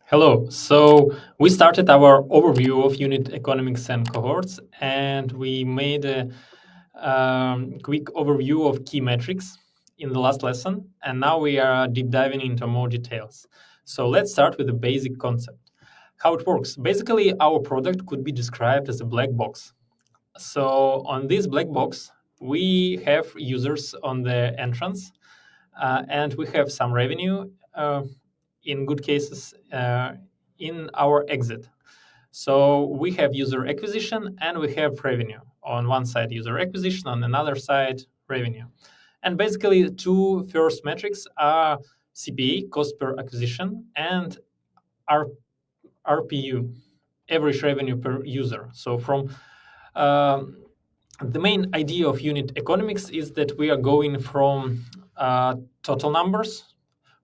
Hello. So we started our overview of unit economics and cohorts, and we made a quick overview of key metrics in the last lesson. And now we are deep diving into more details. So let's start with the basic concept. How it works. Basically, our product could be described as a black box. So on this black box, we have users on the entrance, and we have some revenue. In good cases, in our exit. So we have user acquisition and we have revenue. On one side, user acquisition, on another side, revenue. And basically, the two first metrics are CPA, cost per acquisition, and RPU, average revenue per user. So from the main idea of unit economics is that we are going from total numbers,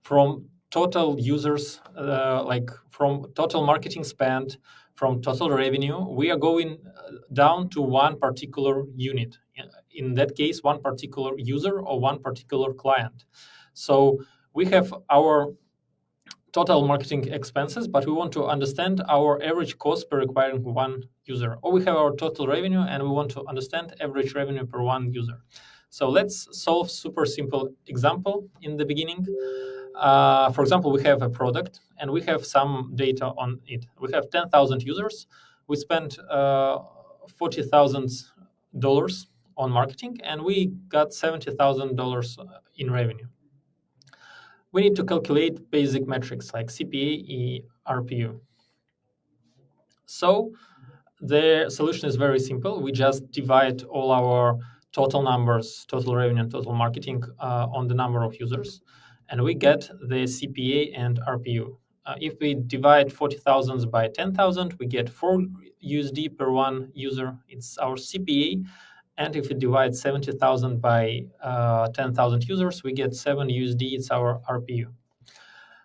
from total users, like from total marketing spend, from total revenue. We are going down to one particular unit. In that case, one particular user or one particular client. So we have our total marketing expenses, but we want to understand our average cost per acquiring one user. Or we have our total revenue and we want to understand average revenue per one user. So let's solve super simple example in the beginning. For example, we have a product and we have some data on it. We have 10,000 users. We spent $40,000 on marketing and we got $70,000 in revenue. We need to calculate basic metrics like CPA, RPU. So the solution is very simple. We just divide all our total numbers, total revenue and total marketing on the number of users, and we get the CPA and RPU. If we divide 40,000 by 10,000, we get $4 per one user. It's our CPA. And if we divide 70,000 by 10,000 users, we get $7. It's our RPU.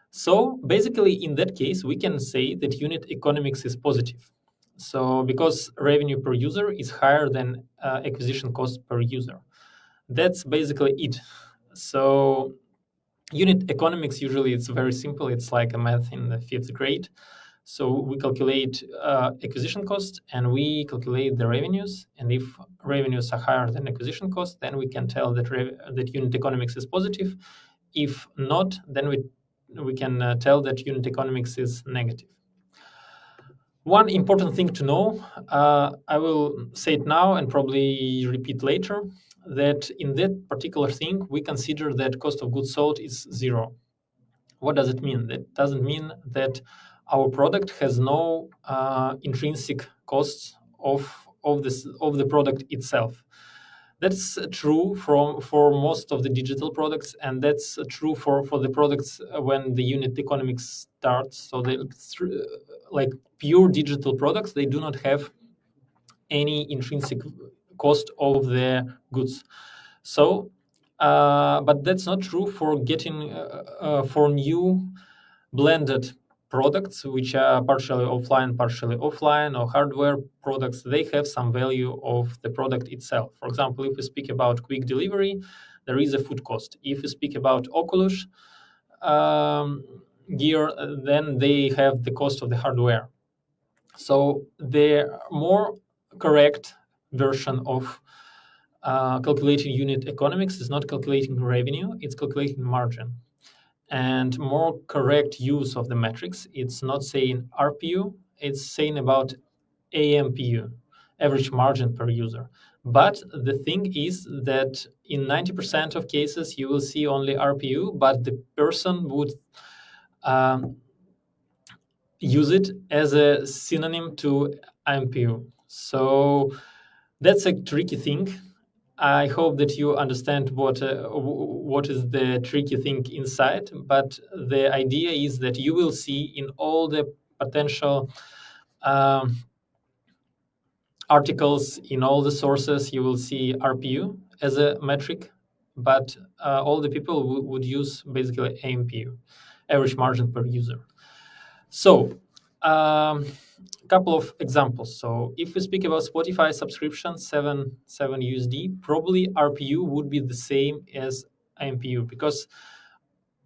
So basically, in that case, we can say that unit economics is positive. So because revenue per user is higher than acquisition cost per user. That's basically it. So unit economics, usually it's very simple. It's like a math in the 5th grade. So we calculate acquisition cost and we calculate the revenues. And if revenues are higher than acquisition cost, then we can tell that that unit economics is positive. If not, then we can tell that unit economics is negative. One important thing to know, I will say it now and probably repeat later, that in that particular thing, we consider that cost of goods sold is 0. What does it mean? That doesn't mean that our product has no intrinsic costs of the product itself. That's true for most of the digital products, and that's true for the products when the unit economics starts. So like pure digital products, they do not have any intrinsic cost of the goods. So, but that's not true for getting for new blended products, which are partially offline, or hardware products. They have some value of the product itself. For example, if we speak about quick delivery, there is a food cost. If we speak about Oculus gear, then they have the cost of the hardware. So the more correct version of calculating unit economics is not calculating revenue, it's calculating margin. And more correct use of the metrics, it's not saying RPU, it's saying about AMPU, average margin per user. But the thing is that in 90% of cases, you will see only RPU, but the person would use it as a synonym to AMPU. So that's a tricky thing. I hope that you understand what is the tricky thing inside, but the idea is that you will see in all the potential articles, in all the sources, you will see RPU as a metric, but all the people would use basically AMPU, average margin per user. So couple of examples. So if we speak about Spotify subscription, $7 probably RPU would be the same as AMPU, because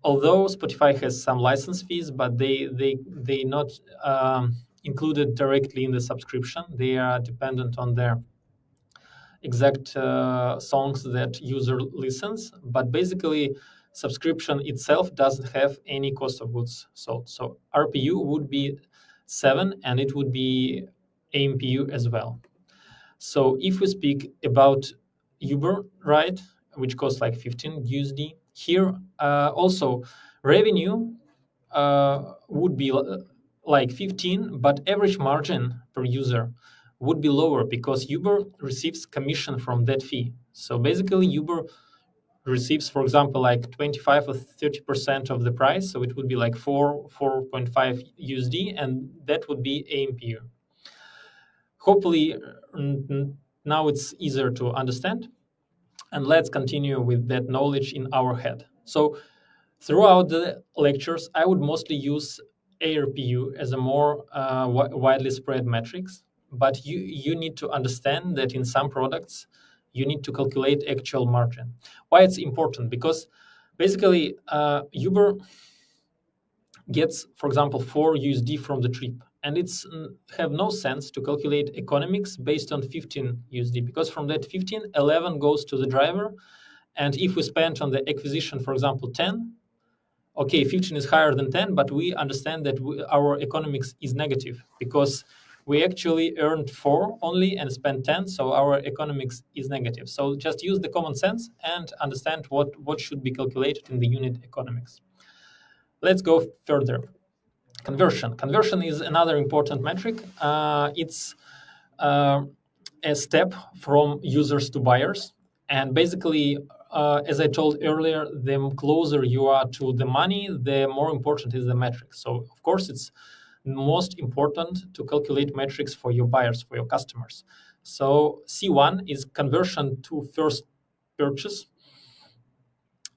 although Spotify has some license fees, but they not included directly in the subscription. They are dependent on their exact songs that user listens. But basically, subscription itself doesn't have any cost of goods sold. So RPU would be 7, and it would be AMPU as well. So if we speak about Uber ride, which costs like 15 USD, here also revenue would be like 15, but average margin per user would be lower because Uber receives commission from that fee. So basically Uber receives, for example, like 25 or 30% of the price. So it would be like 4.5 USD, and that would be AMPU. Hopefully now it's easier to understand. And let's continue with that knowledge in our head. So throughout the lectures, I would mostly use ARPU as a more widely spread metrics, but you need to understand that in some products, you need to calculate actual margin. Why it's important? Because basically, Uber gets, for example, 4 USD from the trip, and it's have no sense to calculate economics based on 15 USD, because from that 15, 11 goes to the driver, and if we spend on the acquisition, for example, 10, okay, 15 is higher than 10, but we understand that our economics is negative because we actually earned 4 only and spent 10, so our economics is negative. So just use the common sense and understand what should be calculated in the unit economics. Let's go further. Conversion. Conversion is another important metric. It's a step from users to buyers. And basically, as I told earlier, the closer you are to the money, the more important is the metric. So, of course, it's most important to calculate metrics for your buyers, for your customers. So C1 is conversion to first purchase.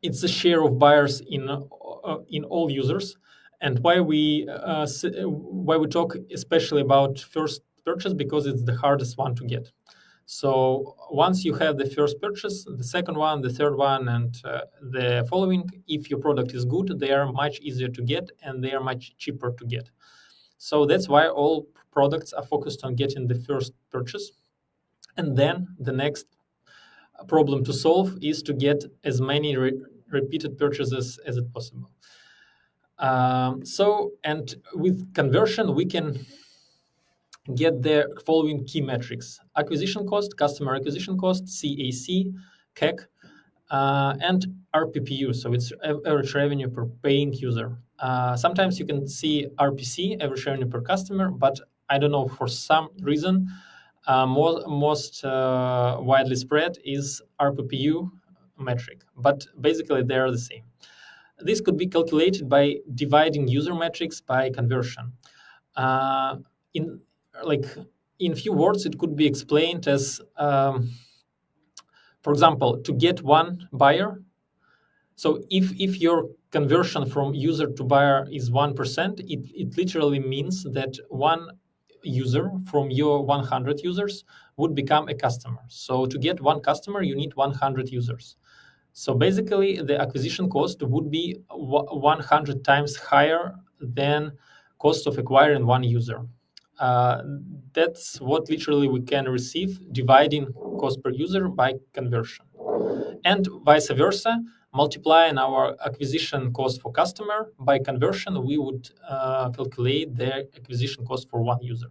It's the share of buyers in all users. And why we talk especially about first purchase, because it's the hardest one to get. So once you have the first purchase, the second one, the third one, and the following, if your product is good, they are much easier to get and they are much cheaper to get. So that's why all products are focused on getting the first purchase. And then the next problem to solve is to get as many repeated purchases as it possible. And with conversion, we can get the following key metrics: acquisition cost, customer acquisition cost, CAC, CAC, and RPPU. So it's average revenue per paying user. Sometimes you can see RPC, average revenue per customer, but I don't know, for some reason, most widely spread is RPPU metric, but basically they are the same. This could be calculated by dividing user metrics by conversion. In few words, it could be explained as, for example, to get one buyer. So if your conversion from user to buyer is 1%, it literally means that one user from your 100 users would become a customer. So to get one customer, you need 100 users. So basically, the acquisition cost would be 100 times higher than cost of acquiring one user. That's what literally we can receive, dividing cost per user by conversion. And vice versa, multiplying our acquisition cost for customer by conversion, we would calculate the acquisition cost for one user.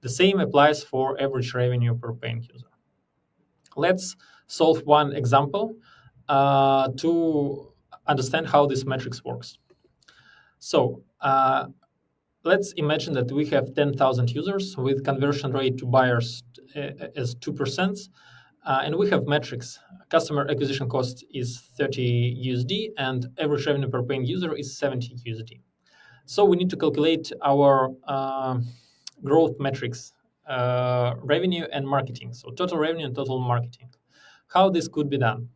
The same applies for average revenue per paying user. Let's solve one example to understand how this metrics works. So let's imagine that we have 10,000 users with conversion rate to buyers as 2%, and we have metrics. Customer acquisition cost is 30 USD, and average revenue per paying user is 70 USD. So we need to calculate our growth metrics, revenue and marketing. So total revenue and total marketing. How this could be done?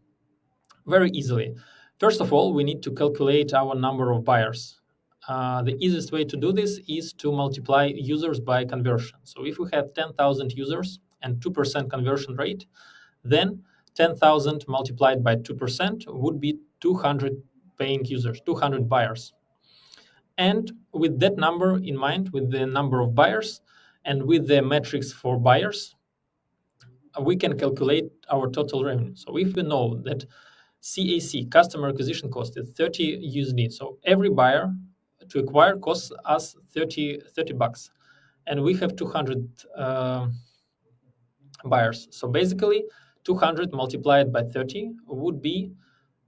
Very easily. First of all, we need to calculate our number of buyers. The easiest way to do this is to multiply users by conversion. So if we have 10,000 users and 2% conversion rate, then 10,000 multiplied by 2% would be 200 paying users, 200 buyers. And with that number in mind, with the number of buyers and with the metrics for buyers, we can calculate our total revenue. So if we know that CAC, customer acquisition cost, is 30 USD, so every buyer to acquire costs us 30 bucks, and we have 200 buyers. So basically, 200 multiplied by 30 would be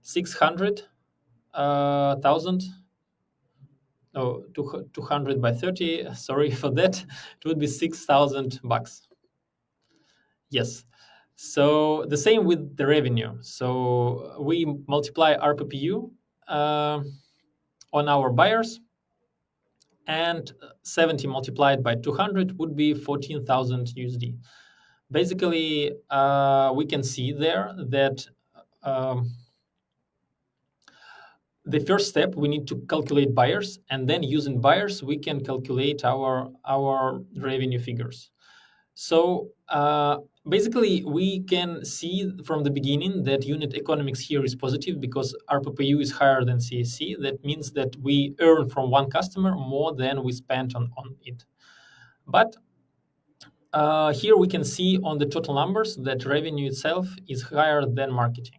600,000. No, 200 by 30. Sorry for that. It would be 6,000 bucks. Yes. So the same with the revenue. So we multiply RPPU on our buyers, and 70 multiplied by 200 would be 14,000 USD. Basically, we can see there that the first step, we need to calculate buyers, and then using buyers, we can calculate our revenue figures. So basically, we can see from the beginning that unit economics here is positive because RPPU is higher than CAC. That means that we earn from one customer more than we spent on it. But here we can see on the total numbers that revenue itself is higher than marketing.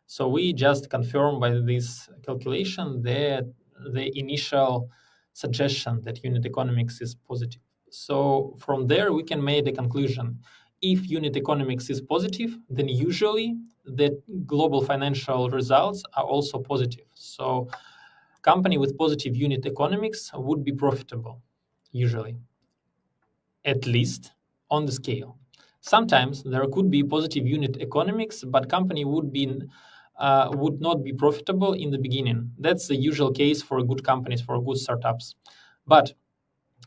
So we just confirm by this calculation that the initial suggestion that unit economics is positive. So from there, we can make the conclusion. If unit economics is positive, then usually the global financial results are also positive. So company with positive unit economics would be profitable, usually, at least on the scale. Sometimes there could be positive unit economics, but company would not be profitable in the beginning. That's the usual case for good companies, for good startups. But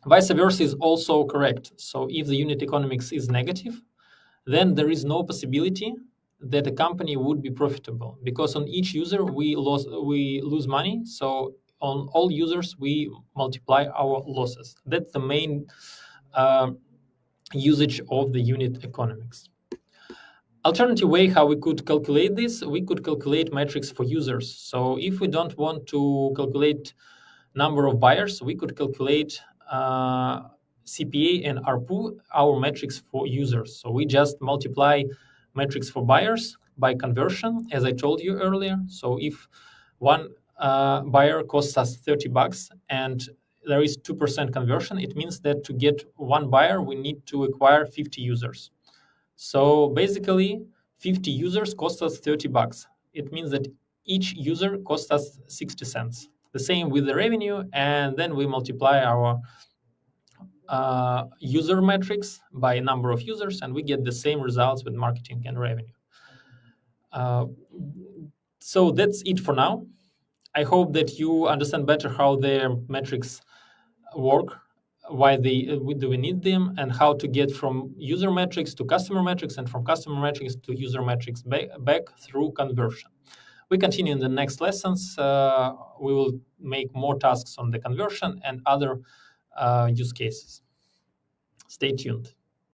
vice versa is also correct. So if the unit economics is negative, then there is no possibility that a company would be profitable, because on each user we lose money. So on all users we multiply our losses. That's the main usage of the unit economics. Alternative way how we could calculate this, we could calculate metrics for users. So if we don't want to calculate number of buyers, we could calculate CPA and ARPU, our metrics for users. So we just multiply metrics for buyers by conversion, as I told you earlier. So if one buyer costs us 30 bucks and there is 2% conversion, it means that to get one buyer, we need to acquire 50 users. So basically, 50 users cost us 30 bucks. It means that each user costs us 60 cents. The same with the revenue, and then we multiply our user metrics by number of users, and we get the same results with marketing and revenue. So that's it for now. I hope that you understand better how their metrics work, why do we need them, and how to get from user metrics to customer metrics, and from customer metrics to user metrics back through conversion. We continue in the next lessons. We will make more tasks on the conversion and other use cases. Stay tuned.